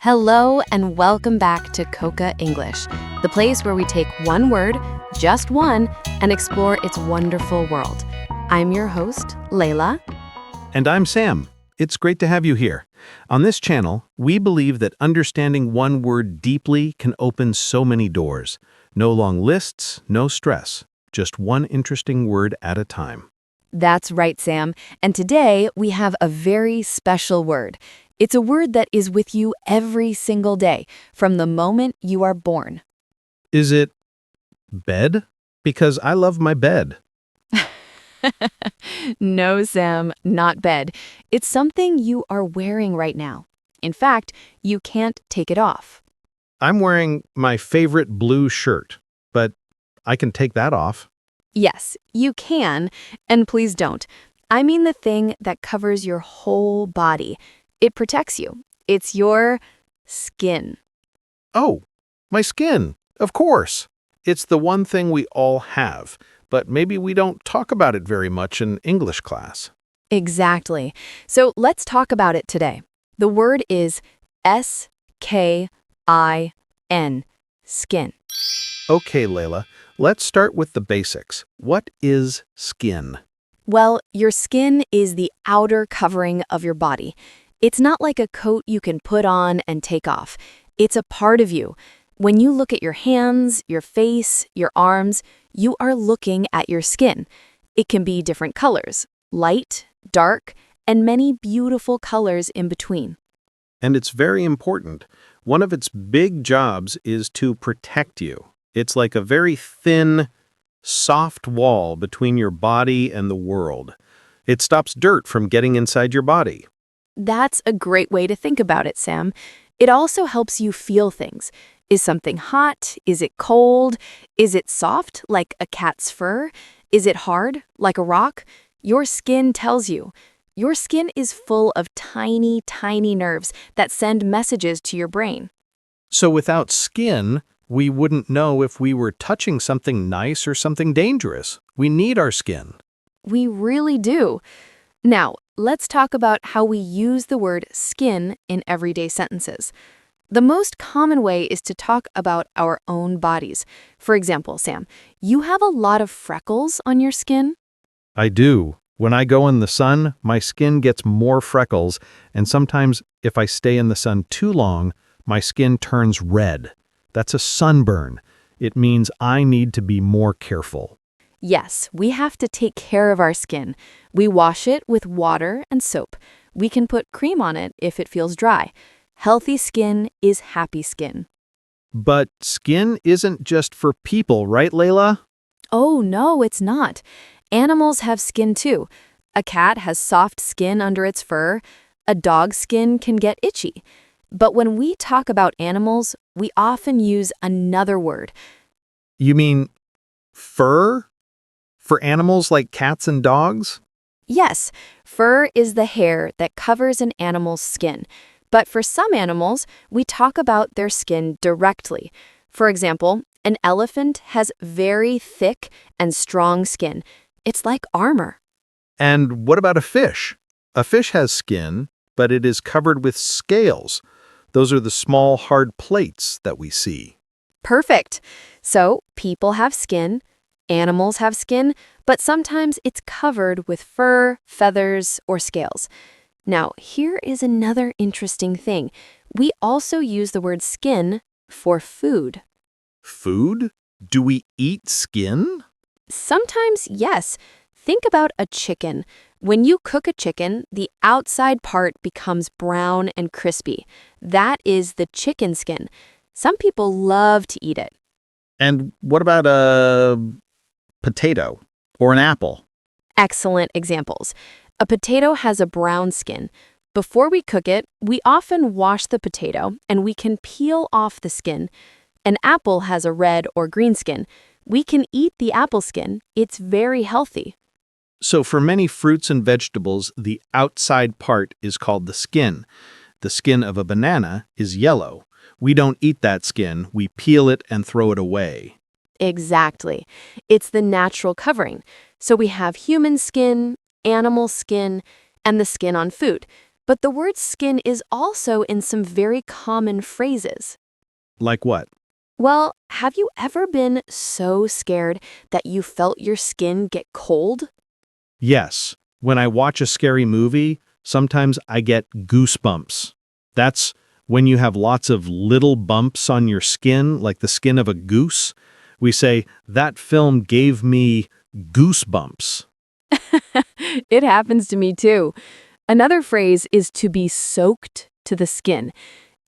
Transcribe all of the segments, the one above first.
Hello and welcome back to Coca English, the place where we take one word, just one, and explore its wonderful world. I'm your host, Layla. And I'm Sam. It's great to have you here. On this channel, we believe that understanding one word deeply can open so many doors. No long lists, no stress, just one interesting word at a time. That's right, Sam. And today we have a very special word. It's a word that is with you every single day, from the moment you are born. Is it bed? Because I love my bed. No, Sam, not bed. It's something you are wearing right now. In fact, you can't take it off. I'm wearing my favorite blue shirt, but I can take that off. Yes, you can, and please don't. I mean the thing that covers your whole body. It protects you. It's your skin. Oh, my skin, of course. It's the one thing we all have, but maybe we don't talk about it very much in English class. Exactly. So let's talk about it today. The word is S-K-I-N, skin. Okay, Layla, let's start with the basics. What is skin? Well, your skin is the outer covering of your body. It's not like a coat you can put on and take off. It's a part of you. When you look at your hands, your face, your arms, you are looking at your skin. It can be different colors, light, dark, and many beautiful colors in between. And it's very important. One of its big jobs is to protect you. It's like a very thin, soft wall between your body and the world. It stops dirt from getting inside your body. That's a great way to think about it, Sam. It also helps you feel things. Is something hot? Is it cold? Is it soft, like a cat's fur? Is it hard, like a rock? Your skin tells you. Your skin is full of tiny, tiny nerves that send messages to your brain. So without skin, we wouldn't know if we were touching something nice or something dangerous. We need our skin. We really do. Now, let's talk about how we use the word skin in everyday sentences. The most common way is to talk about our own bodies. For example, Sam, you have a lot of freckles on your skin. I do. When I go in the sun, my skin gets more freckles, and sometimes if I stay in the sun too long, my skin turns red. That's a sunburn. It means I need to be more careful. Yes, we have to take care of our skin. We wash it with water and soap. We can put cream on it if it feels dry. Healthy skin is happy skin. But skin isn't just for people, right, Layla? Oh, no, it's not. Animals have skin too. A cat has soft skin under its fur. A dog's skin can get itchy. But when we talk about animals, we often use another word. You mean fur? For animals like cats and dogs? Yes, fur is the hair that covers an animal's skin. But for some animals, we talk about their skin directly. For example, an elephant has very thick and strong skin. It's like armor. And what about a fish? A fish has skin, but it is covered with scales. Those are the small, hard plates that we see. Perfect. So people have skin, animals have skin, but sometimes it's covered with fur, feathers, or scales. Now, here is another interesting thing. We also use the word skin for food. Food? Do we eat skin? Sometimes, yes. Think about a chicken. When you cook a chicken, the outside part becomes brown and crispy. That is the chicken skin. Some people love to eat it. And what about a potato or an apple? Excellent examples. A potato has a brown skin. Before we cook it, we often wash the potato and we can peel off the skin. An apple has a red or green skin. We can eat the apple skin. It's very healthy. So for many fruits and vegetables, the outside part is called the skin. The skin of a banana is yellow. We don't eat that skin. We peel it and throw it away. Exactly. It's the natural covering. So we have human skin, animal skin, and the skin on food. But the word skin is also in some very common phrases. Like what? Well, have you ever been so scared that you felt your skin get cold? Yes. When I watch a scary movie, sometimes I get goosebumps. That's when you have lots of little bumps on your skin, like the skin of a goose. We say, that film gave me goosebumps. It happens to me too. Another phrase is to be soaked to the skin.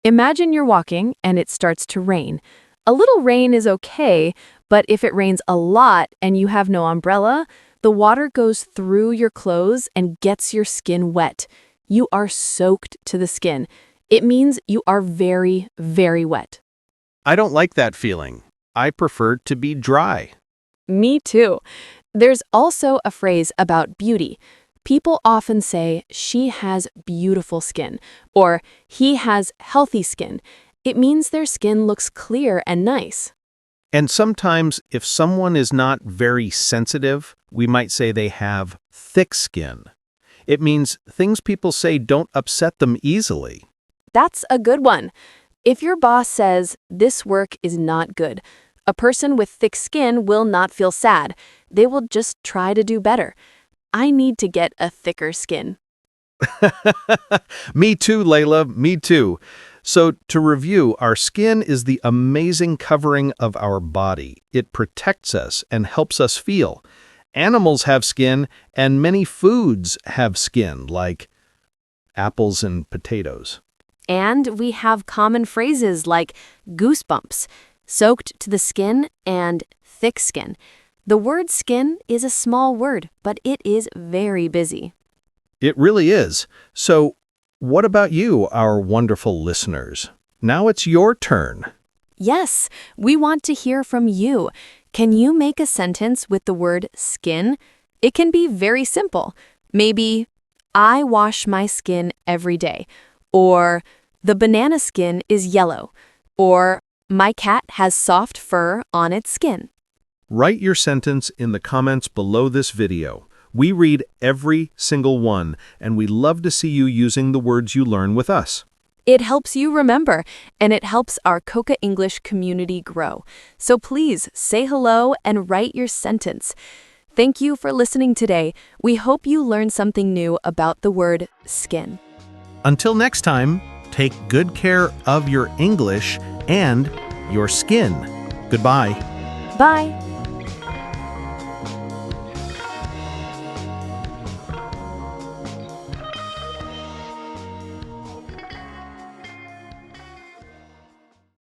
Imagine you're walking and it starts to rain. A little rain is okay, but if it rains a lot and you have no umbrella, the water goes through your clothes and gets your skin wet. You are soaked to the skin. It means you are very, very wet. I don't like that feeling. I prefer to be dry. Me too. There's also a phrase about beauty. People often say, she has beautiful skin, or he has healthy skin. It means their skin looks clear and nice. And sometimes, if someone is not very sensitive, we might say they have thick skin. It means things people say don't upset them easily. That's a good one. If your boss says, this work is not good, a person with thick skin will not feel sad. They will just try to do better. I need to get a thicker skin. Me too, Layla, me too. So to review, our skin is the amazing covering of our body. It protects us and helps us feel. Animals have skin, and many foods have skin, like apples and potatoes. And we have common phrases like goosebumps, soaked to the skin, and thick skin. The word skin is a small word, but it is very busy. It really is. So what about you, our wonderful listeners? Now it's your turn. Yes, we want to hear from you. Can you make a sentence with the word skin? It can be very simple. Maybe, I wash my skin every day. Or, the banana skin is yellow. Or, my cat has soft fur on its skin. Write your sentence in the comments below this video. We read every single one, and we love to see you using the words you learn with us. It helps you remember, and it helps our Coca English community grow. So please say hello and write your sentence. Thank you for listening today. We hope you learned something new about the word skin. Until next time, take good care of your English and your skin. Goodbye. Bye.